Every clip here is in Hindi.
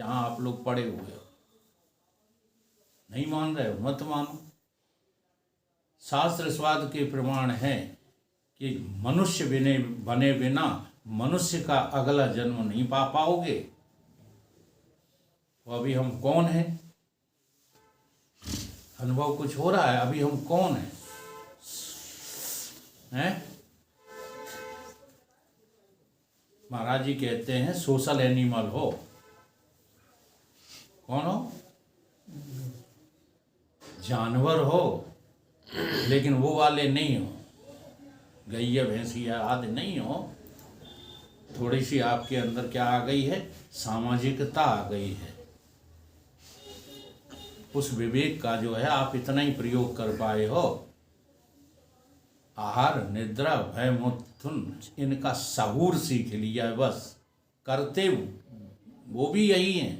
जहाँ आप लोग पड़े हुए हो। नहीं मान रहे हो, मत मानो। शास्त्र स्वाद के प्रमाण है कि मनुष्य बने बिना मनुष्य का अगला जन्म नहीं पा पाओगे। तो अभी हम कौन हैं? अनुभव कुछ हो रहा है? अभी हम कौन हैं? महाराज जी कहते हैं सोशल एनिमल हो। कौन हो? जानवर हो, लेकिन वो वाले नहीं हो, गैया भैंसिया आदि नहीं हो। थोड़ी सी आपके अंदर क्या आ गई है? सामाजिकता आ गई है। उस विवेक का जो है आप इतना ही प्रयोग कर पाए हो। आहार, निद्रा, भय, मिथुन, इनका सहूर सीख लिया है बस। करते वो भी यही हैं,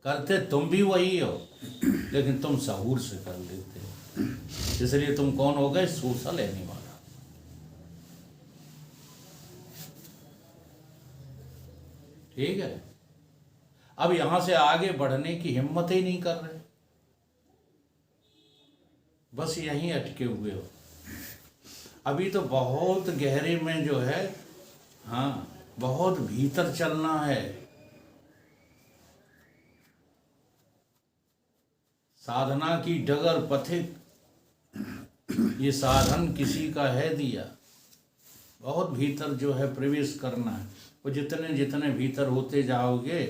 करते तुम भी वही हो, लेकिन तुम सहूर से कर लेते हो। इसलिए तुम कौन हो गए? Social animal. ठीक है। अब यहां से आगे बढ़ने की हिम्मत ही नहीं कर रहे, बस यहीं अटके हुए हो। अभी तो बहुत गहरे में जो है, हाँ, बहुत भीतर चलना है। साधना की डगर पथिक, ये साधन किसी का है दिया। बहुत भीतर जो है प्रवेश करना है। वो जितने जितने भीतर होते जाओगे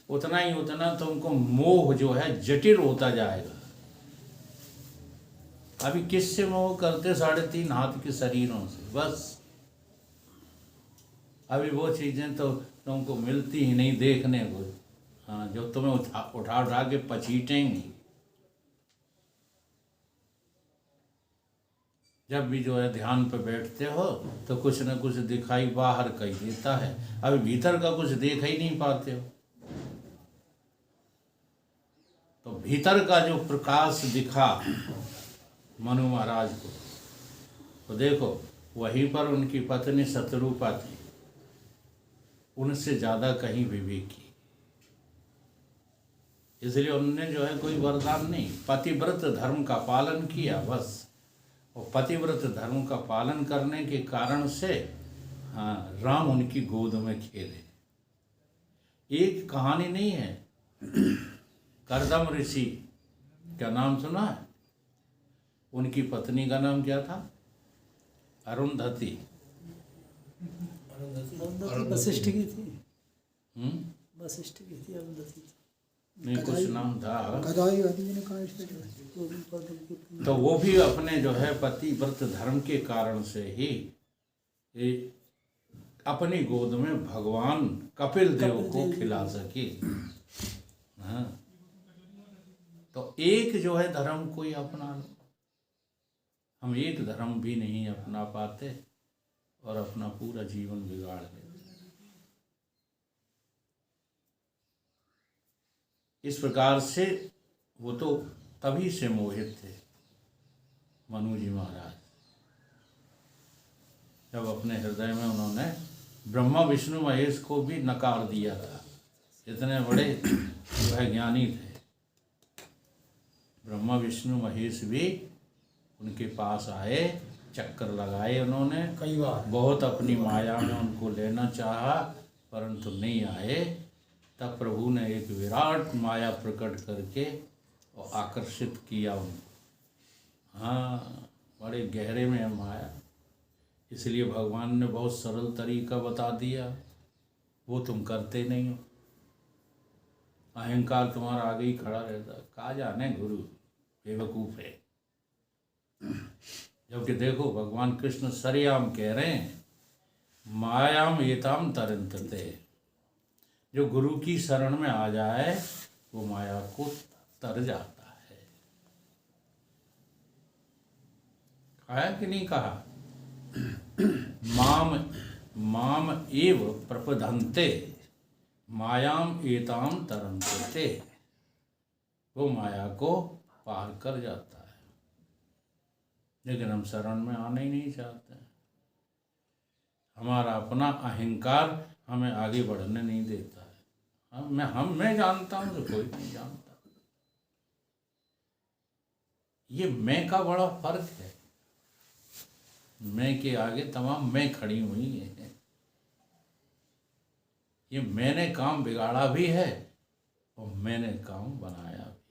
उतना ही उतना तुमको मोह जो है जटिल होता जाएगा। अभी किससे मोह करते? 3.5 हाथ के शरीरों से बस। अभी वो चीजें तो तुमको मिलती ही नहीं देखने को, हाँ, जो तुम्हें उठा उठा के पचीटेंगी। जब भी जो है ध्यान पे बैठते हो तो कुछ न कुछ दिखाई बाहर का ही देता है, अभी भीतर का कुछ देख ही नहीं पाते हो। तो भीतर का जो प्रकाश दिखा मनु महाराज को, तो देखो वहीं पर उनकी पत्नी शतरूपा थी, उनसे ज्यादा कहीं विवेकी। इसलिए उन्होंने जो है कोई वरदान नहीं, पतिव्रत धर्म का पालन किया बस। और पतिव्रत धर्म का पालन करने के कारण से, हाँ, राम उनकी गोद में खेले। एक कहानी नहीं है, करदम ऋषि का नाम सुना है? उनकी पत्नी का नाम क्या था? अरुंधति। वशिष्ठ की थी। वशिष्ठ की थी अरुंधति। नहीं, कुछ नाम था। तो वो भी अपने जो है पतिव्रत धर्म के कारण से ही अपनी गोद में भगवान कपिल देव को खिला सकी। हाँ, तो एक जो है धर्म कोई अपना लो। हम एक धर्म भी नहीं अपना पाते और अपना पूरा जीवन बिगाड़ लेते। इस प्रकार से वो तो तभी से मोहित थे मनु जी महाराज, जब अपने हृदय में उन्होंने ब्रह्मा विष्णु महेश को भी नकार दिया था। इतने बड़े जो है ज्ञानी थे, ब्रह्मा विष्णु महेश भी उनके पास आए, चक्कर लगाए उन्होंने कई बार, बहुत अपनी माया में उनको लेना चाहा परंतु नहीं आए। तब प्रभु ने एक विराट माया प्रकट करके और आकर्षित किया उनको। हाँ, बड़े गहरे में है माया, इसलिए भगवान ने बहुत सरल तरीका बता दिया, वो तुम करते नहीं हो। अहंकार तुम्हारा आगे ही खड़ा रहता, कहा जाने गुरु बेवकूफ़ है। जबकि देखो भगवान कृष्ण सरेआम कह रहे हैं, मायाम एताम तरंतते, जो गुरु की शरण में आ जाए वो माया को तर जाता है। कहा कि नहीं कहा? माम एव प्रपदन्ते मायाम एताम तरंतते, वो माया को पार कर जाता है। लेकिन हम शरण में आना ही नहीं चाहते। हमारा अपना अहंकार हमें आगे बढ़ने नहीं देता है। मैं जानता हूँ तो कोई नहीं जानता। ये मैं का बड़ा फर्क है। मैं के आगे तमाम मैं खड़ी हुई है। ये मैंने काम बिगाड़ा भी है और मैंने काम बनाया भी।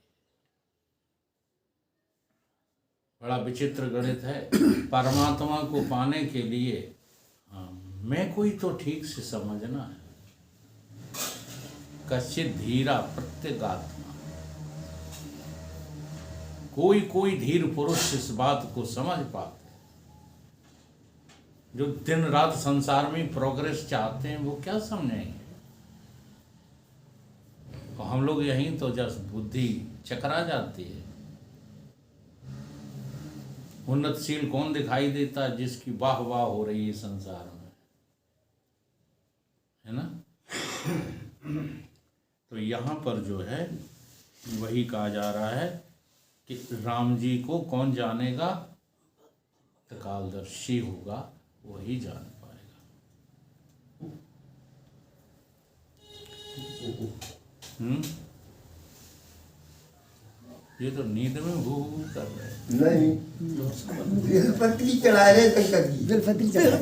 बड़ा विचित्र गणित है। परमात्मा को पाने के लिए मैं कोई तो ठीक से समझना है। कश्चित धीरा प्रत्यगात्मा, कोई धीर पुरुष इस बात को समझ पाते, जो दिन रात संसार में प्रोग्रेस चाहते हैं, वो क्या समझेंगे। और हम लोग यहीं तो जस्ट बुद्धि चकरा जाती है। उन्नतशील कौन दिखाई देता है? जिसकी वाह वाह हो रही है संसार में, है ना। तो यहाँ पर जो है वही कहा जा रहा है कि राम जी को कौन जानेगा? कालदर्शी होगा, वही जान पाएगा। ये तो नींद में हु कर रहे हैं। नहीं, बेलपत्री चढ़ा रहे शंकर जी। बेलपत्री चढ़ा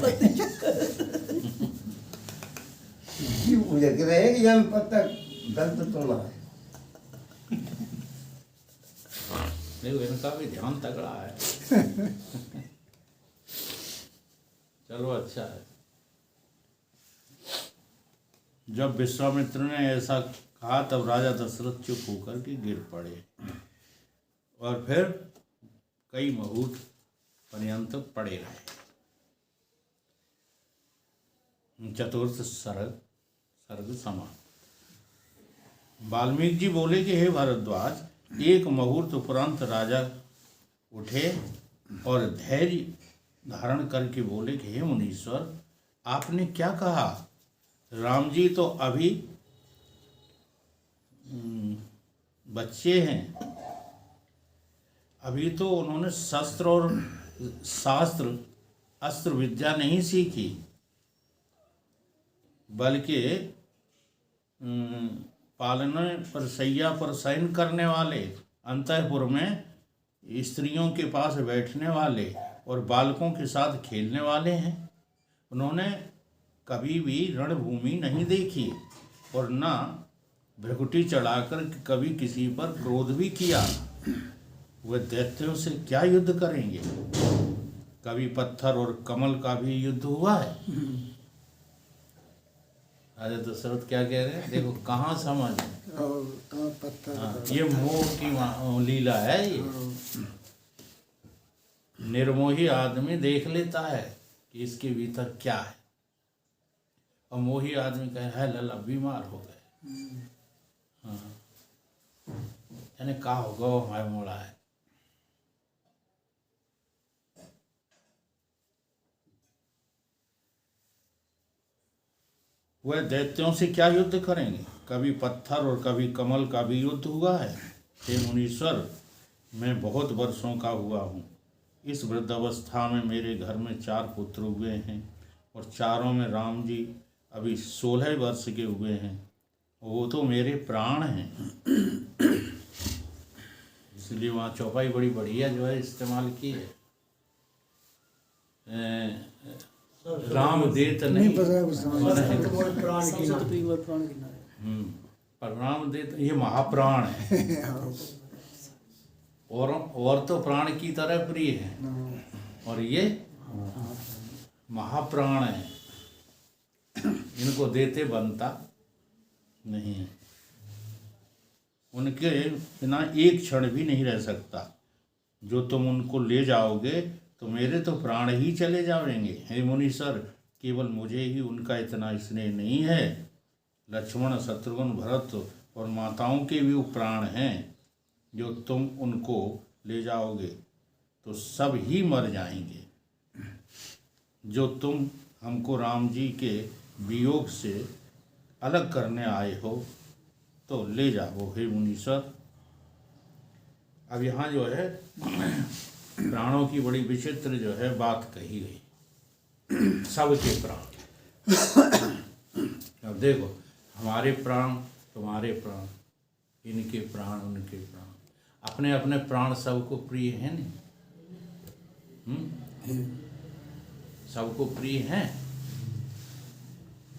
जी पूजा कर रहे हैं कि यहाँ पत्ता गलत तोड़ना है। देखो इनका भी ध्यान तगड़ा है। चलो अच्छा है। जब विश्वामित्र ने ऐसा कहा तब राजा दशरथ चुप होकर के गिर पड़े और फिर कई मुहूर्त पर्यंत पड़े रहे। चतुर्थ सर्ग समाप्त। वाल्मीकि जी बोले कि हे भारद्वाज, एक मुहूर्त उपरांत राजा उठे और धैर्य धारण करके बोले कि हे मुनीश्वर, आपने क्या कहा? राम जी तो अभी बच्चे हैं, अभी तो उन्होंने शस्त्र और शास्त्र अस्त्र विद्या नहीं सीखी, बल्कि पालने पर सैया पर शयन करने वाले, अंतःपुर में स्त्रियों के पास बैठने वाले और बालकों के साथ खेलने वाले हैं। उन्होंने कभी भी रणभूमि नहीं देखी और ना भ्रकुटी चढ़ाकर कभी किसी पर क्रोध भी किया। वे दैत्यों से क्या युद्ध करेंगे? कभी पत्थर और कमल का भी युद्ध हुआ है। राजा दशरथ क्या कह रहे हैं? देखो कहाँ समझ, ये मोह की लीला है। ये निर्मोही आदमी देख लेता है कि इसके भीतर क्या है, और मोही आदमी कहे है लला बीमार हो गए। हाँ, यानी का होगा हमारे मोड़ा है। वह दैत्यों से क्या युद्ध करेंगे? कभी पत्थर और कभी कमल का भी युद्ध हुआ है। हे मुनीश्वर, मैं बहुत वर्षों का हुआ हूँ। इस वृद्धावस्था में मेरे घर में 4 पुत्र हुए हैं और चारों में राम जी अभी 16 वर्ष के हुए हैं। वो तो मेरे प्राण हैं। इसलिए वहाँ चौपाई बड़ी बढ़िया जो है इस्तेमाल की है। राम देत नहीं पर राम देत, ये महाप्राण है। और तो प्राण की तरह प्रिय है, और ये महाप्राण है। इनको देते बनता नहीं है। उनके बिना एक क्षण भी नहीं रह सकता। जो तुम उनको ले जाओगे तो मेरे तो प्राण ही चले जाएंगे। हे मुनीश्वर, केवल मुझे ही उनका इतना स्नेह नहीं है, लक्ष्मण, शत्रुघ्न, भरत और माताओं के भी वो प्राण हैं। जो तुम उनको ले जाओगे तो सब ही मर जाएंगे। जो तुम हमको राम जी के वियोग से अलग करने आए हो तो ले जाओ हे मुनीश्वर। अब यहाँ जो है प्राणों की बड़ी विचित्र जो है बात कही गई। सबके प्राण। अब देखो हमारे प्राण तुम्हारे प्राण, इनके प्राण, उनके प्राण, अपने अपने प्राण सबको प्रिय हैं नहीं? सबको प्रिय हैं?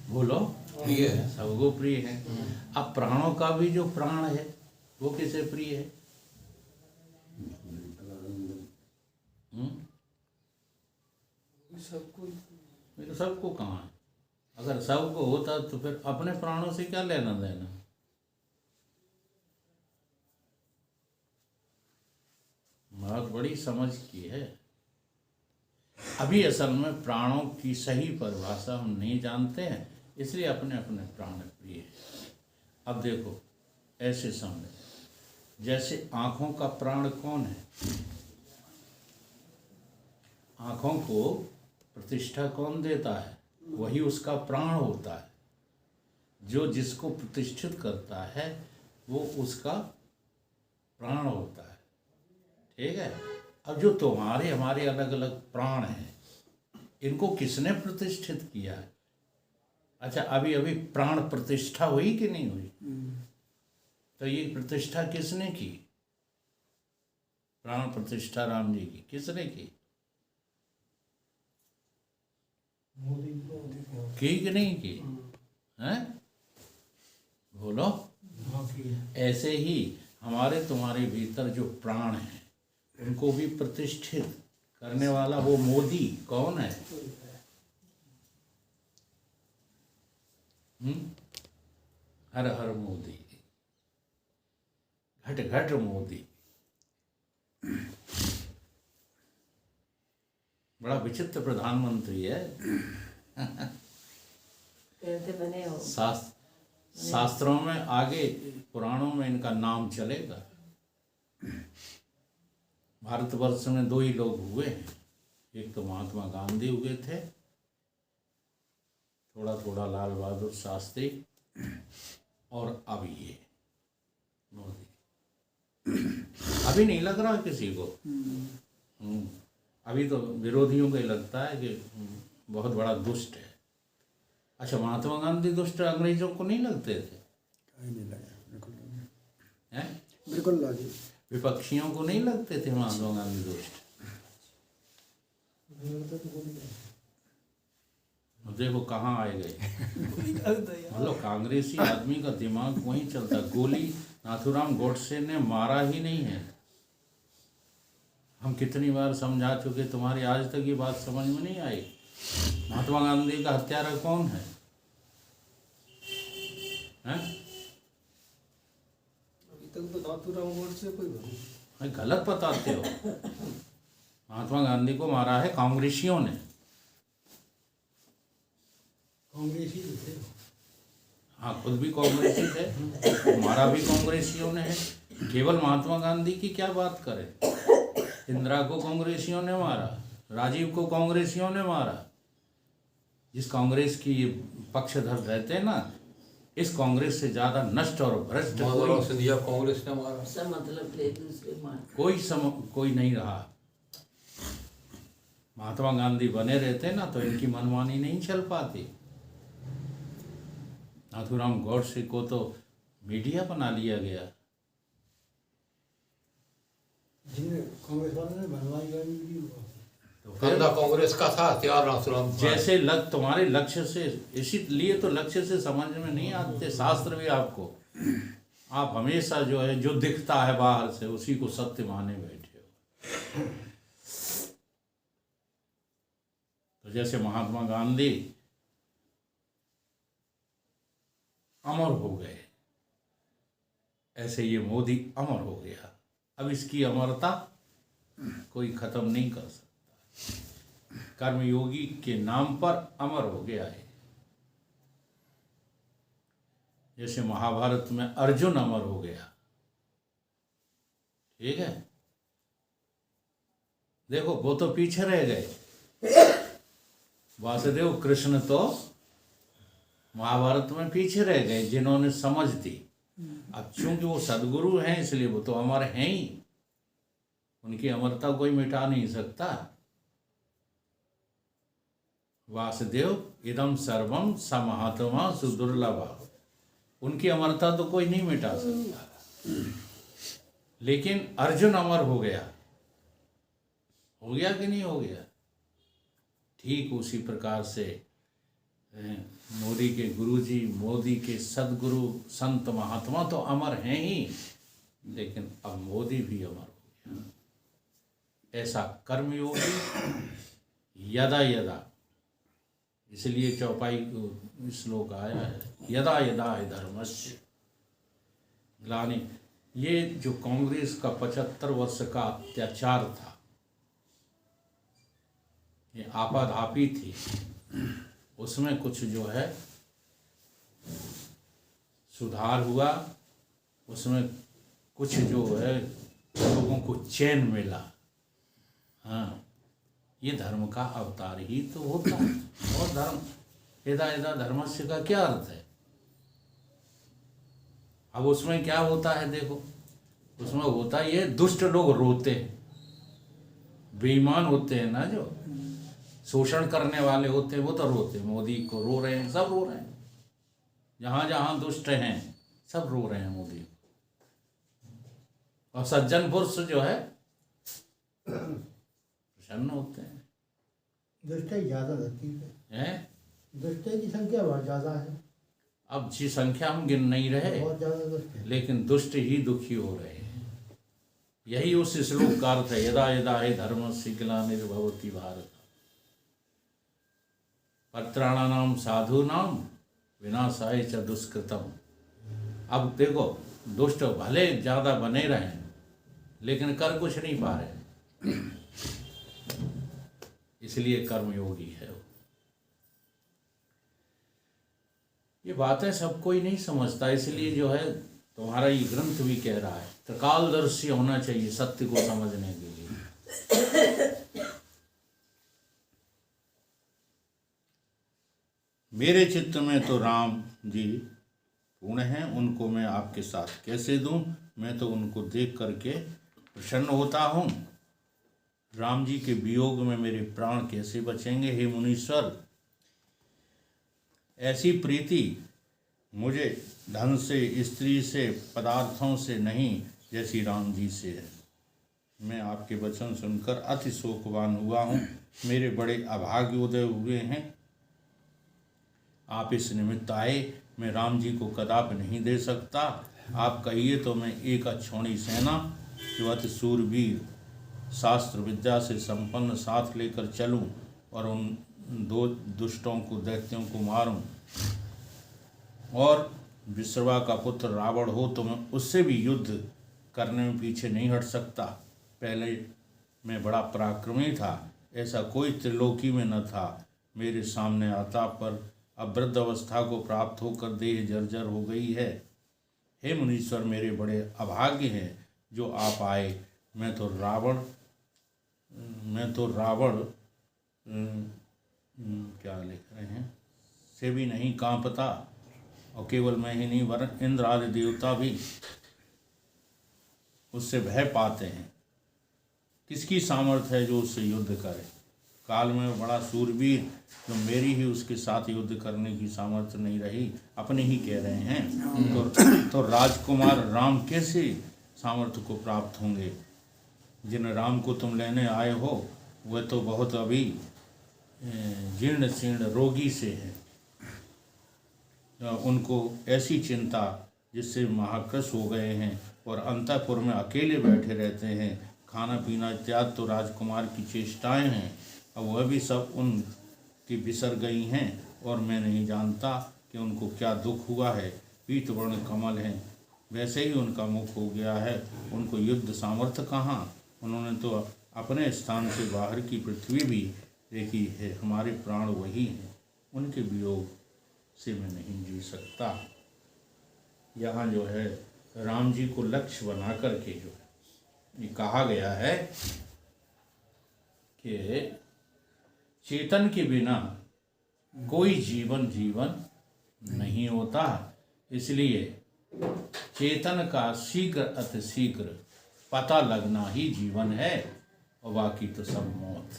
बोलो। सबको प्रिय है। अब प्राणों का भी जो प्राण है वो किसे प्रिय है? सबको कहाँ है? अगर सबको होता तो फिर अपने प्राणों से क्या लेना देना? बहुत बड़ी समझ की है। अभी असल में प्राणों की सही परिभाषा हम नहीं जानते हैं, इसलिए अपने अपने प्राण प्रिय है। अब देखो, ऐसे समझ, जैसे आँखों का प्राण कौन है? आँखों को प्रतिष्ठा कौन देता है? वही उसका प्राण होता है। जो जिसको प्रतिष्ठित करता है वो उसका प्राण होता है। ठीक है। अब जो तुम्हारे हमारे अलग अलग प्राण हैं, इनको किसने प्रतिष्ठित किया है? अच्छा, अभी अभी प्राण प्रतिष्ठा हुई कि नहीं हुई? तो ये प्रतिष्ठा किसने की? प्राण प्रतिष्ठा राम जी की किसने की? की कि नहीं की? हैं? बोलो। ऐसे ही हमारे तुम्हारे भीतर जो प्राण हैं, उनको भी प्रतिष्ठित करने वाला वो मोदी कौन है? हर हर मोदी, घट घट मोदी। बड़ा विचित्र प्रधानमंत्री है। बने हो। शास्त्रों में आगे, पुराणों में इनका नाम चलेगा। भारतवर्ष में दो ही लोग हुए हैं, एक तो महात्मा गांधी हुए थे, थोड़ा थोड़ा लाल बहादुर शास्त्री, और अब ये मोदी। अभी नहीं लग रहा किसी को। अभी तो विरोधियों को ही लगता है कि बहुत बड़ा दुष्ट है। अच्छा, महात्मा गांधी दुष्ट अंग्रेजों को नहीं लगते थे? नहीं लगा, बिल्कुल नहीं। हैं? बिल्कुल लगे। विपक्षियों को नहीं लगते थे महात्मा गांधी दुष्ट? देखो कहाँ आए गए। मतलब कांग्रेसी आदमी का दिमाग वहीं चलता। गोली नाथूराम गोडसे ने मारा ही नहीं है। हम कितनी बार समझा चुके, तुम्हारी आज तक ये बात समझ में नहीं आई। महात्मा गांधी का हत्यारा कौन है? हैं? अभी तक तो नाथूराम गोडसे कोई गलत बताते हो। महात्मा गांधी को मारा है कांग्रेसियों ने। कांग्रेसी थे। हाँ, खुद भी कांग्रेसी थे, मारा भी कांग्रेसियों ने है। केवल महात्मा गांधी की क्या बात करें? इंदिरा को कांग्रेसियों ने मारा, राजीव को कांग्रेसियों ने मारा। जिस कांग्रेस की ये पक्षधर रहते हैं ना, इस कांग्रेस से ज्यादा नष्ट और भ्रष्ट कांग्रेस ने मारा। सब मतलब थे दूसरे मान। कोई नहीं रहा। महात्मा गांधी बने रहते ना तो इनकी मनमानी नहीं चल पाती। नाथूराम गोडसे को तो मीडिया बना लिया गया। कांग्रेस वालों ने बनवाई वीडियो तो फिर कांग्रेस का था हथियार नाथूराम। जैसे तुम्हारे लक्ष्य से, इसीलिए तो लक्ष्य से समझ में नहीं आते शास्त्र भी आपको। आप हमेशा जो है, जो दिखता है बाहर से, उसी को सत्य माने बैठे हो। तो जैसे महात्मा गांधी अमर हो गए, ऐसे ये मोदी अमर हो गया। अब इसकी अमरता कोई खत्म नहीं कर सकता। कर्मयोगी के नाम पर अमर हो गया है। जैसे महाभारत में अर्जुन अमर हो गया। ठीक है, देखो वो तो पीछे रह गए। वासुदेव कृष्ण तो महाभारत में पीछे रह गए, जिन्होंने समझ दी। अब चूंकि वो सदगुरु हैं, इसलिए वो तो अमर हैं ही। उनकी अमरता कोई मिटा नहीं सकता। वासुदेव इदम सर्वम समहात्मा सुदुर्लभ। उनकी अमरता तो कोई नहीं मिटा सकता, लेकिन अर्जुन अमर हो गया कि नहीं हो गया? ठीक उसी प्रकार से मोदी के गुरुजी, मोदी के सदगुरु संत महात्मा तो अमर हैं ही, लेकिन अब मोदी भी अमर हो गया। ऐसा कर्मयोगी यदा यदा, इसलिए चौपाई को श्लोक आया है, यदा यदा हि धर्मस्य ग्लानि। ये जो कांग्रेस का 75 वर्ष का अत्याचार था, ये आपाधापी थी, उसमें कुछ जो है सुधार हुआ, उसमें कुछ जो है लोगों को चैन मिला। हाँ, ये धर्म का अवतार ही तो होता है। और धर्म, यदा यदा धर्मस्य का क्या अर्थ है? अब उसमें क्या होता है देखो, उसमें होता ये दुष्ट लोग रोते हैं, बेईमान होते हैं ना, जो शोषण करने वाले होते हैं वो तो रोते हैं, मोदी को रो रहे हैं, सब रो रहे हैं, जहाँ जहाँ दुष्ट हैं सब रो रहे हैं मोदी को। और सज्जन पुरुष जो है प्रसन्न होते हैं। दुष्ट ज्यादा धरती पे हैं? दुष्ट की संख्या बहुत ज्यादा है। अब जी संख्या हम गिन नहीं रहे, बहुत ज्यादा दुष्ट है। लेकिन दुष्ट ही दुखी हो रहे हैं। यही उस श्लोक का अर्थ है, यदा यदा हि धर्मस्य ग्लानिर्भवति भारत पत्राणानाम साधूनाम विनाशाय च दुष्कृतम। अब देखो, दुष्ट भले ज्यादा बने रहे लेकिन कर कुछ नहीं पा रहे, इसलिए कर्मयोगी है वो। ये बातें सब कोई नहीं समझता, इसलिए जो है तुम्हारा ये ग्रंथ भी कह रहा है त्रिकालदर्शी होना चाहिए सत्य को समझने के लिए। मेरे चित्त में तो राम जी पूर्ण हैं, उनको मैं आपके साथ कैसे दूं? मैं तो उनको देख करके प्रसन्न होता हूँ। राम जी के वियोग में मेरे प्राण कैसे बचेंगे? हे मुनीश्वर, ऐसी प्रीति मुझे धन से, स्त्री से, पदार्थों से नहीं, जैसी राम जी से है। मैं आपके वचन सुनकर अति शोकवान हुआ हूँ। मेरे बड़े अभाग्य उदय हुए हैं। आप इस निमित्त आए, मैं राम जी को कदापि नहीं दे सकता। आप कहिए तो मैं एक अक्षौणी सेना जो अति सूरवीर, शास्त्र विद्या से संपन्न साथ लेकर चलूं और उन दो दुष्टों को, दैत्यों को मारूं। और विश्रवा का पुत्र रावण हो तो मैं उससे भी युद्ध करने में पीछे नहीं हट सकता। पहले मैं बड़ा पराक्रमी था, ऐसा कोई त्रिलोकी में न था मेरे सामने आता, पर अब वृद्ध अवस्था को प्राप्त होकर देह जर्जर हो गई है। हे मुनीश्वर, मेरे बड़े अभाग्य हैं जो आप आए। मैं तो रावण क्या लिख रहे हैं से भी नहीं कांपता, और केवल मैं ही नहीं वरन इंद्र आदि देवता भी उससे भय पाते हैं। किसकी सामर्थ्य है जो उससे युद्ध करे? काल में बड़ा सूरवीर, जो मेरी ही उसके साथ युद्ध करने की सामर्थ्य नहीं रही, अपने ही कह रहे हैं। तो राजकुमार राम कैसे सामर्थ्य को प्राप्त होंगे? जिन राम को तुम लेने आए हो वह तो बहुत अभी जीर्ण शीर्ण रोगी से है। उनको ऐसी चिंता जिससे महाकृश हो गए हैं और अंतःपुर में अकेले बैठे रहते हैं। खाना पीना इत्यादि तो राजकुमार की चेष्टाएं हैं, अब वह भी सब उनकी बिसर गई हैं और मैं नहीं जानता कि उनको क्या दुख हुआ है। पीत वर्ण कमल हैं, वैसे ही उनका मुख हो गया है। उनको युद्ध सामर्थ्य कहाँ? उन्होंने तो अपने स्थान से बाहर की पृथ्वी भी देखी है। हमारे प्राण वही हैं, उनके वियोग से मैं नहीं जी सकता। यहाँ जो है राम जी को लक्ष्य बना करके जो है ये कहा गया है कि चेतन के बिना कोई जीवन नहीं होता। इसलिए चेतन का शीघ्र अतिशीघ्र पता लगना ही जीवन है, और बाकी तो सब मौत।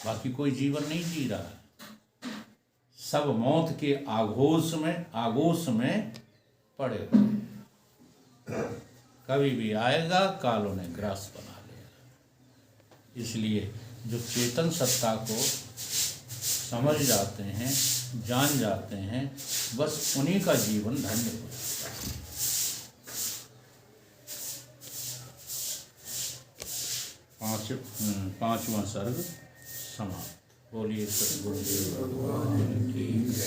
बाकी कोई जीवन नहीं जी रहा। सब मौत के आगोश में पड़े हुए, कभी भी आएगा काल उन्हें ग्रास बना लेगा। इसलिए जो चेतन सत्ता को समझ जाते हैं, जान जाते हैं, बस उन्हीं का जीवन धन्य हो जाता है। पांचवा सर्ग समाप्त। बोलिए सतगुरुदेव भगवान की।